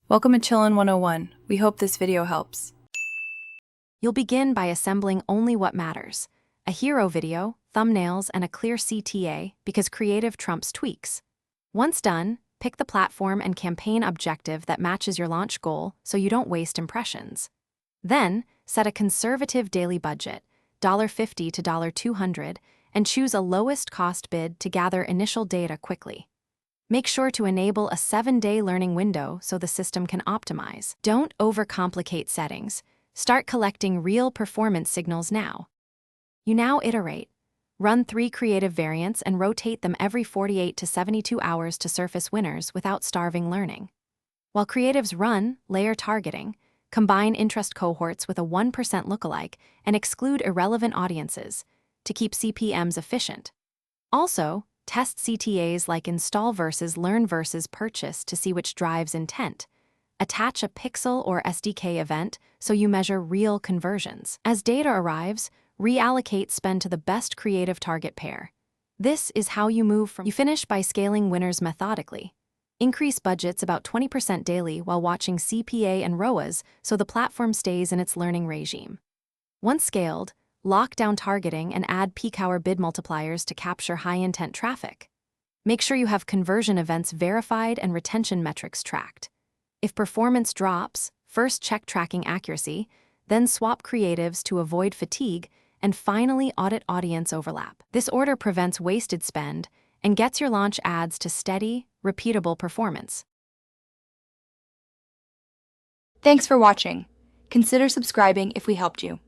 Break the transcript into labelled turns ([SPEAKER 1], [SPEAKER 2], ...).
[SPEAKER 1] Welcome to Chillin' 101. We hope this video helps.
[SPEAKER 2] You'll begin by assembling only what matters: a hero video, thumbnails, and a clear CTA, because creative trumps tweaks. Once done, pick the platform and campaign objective that matches your launch goal so you don't waste impressions. Then, set a conservative daily budget, $50 to $200, and choose a lowest cost bid to gather initial data quickly. Make sure to enable a 7-day learning window so the system can optimize. Don't overcomplicate settings. Start collecting real performance signals now. You now iterate. Run 3 creative variants and rotate them every 48 to 72 hours to surface winners without starving learning. While creatives run, layer targeting, combine interest cohorts with a 1% lookalike, and exclude irrelevant audiences to keep CPMs efficient. Also, test CTAs like install versus learn versus purchase to see which drives intent. Attach a pixel or SDK event so you measure real conversions. As data arrives, reallocate spend to the best creative target pair. This is how you move from. You finish by scaling winners methodically. Increase budgets about 20% daily while watching CPA and ROAS so the platform stays in its learning regime. Once scaled, lock down targeting and add peak hour bid multipliers to capture high-intent traffic. Make sure you have conversion events verified and retention metrics tracked. If performance drops, first check tracking accuracy, then swap creatives to avoid fatigue, and finally audit audience overlap. This order prevents wasted spend and gets your launch ads to steady, repeatable performance.
[SPEAKER 3] Thanks for watching. Consider subscribing if we helped you.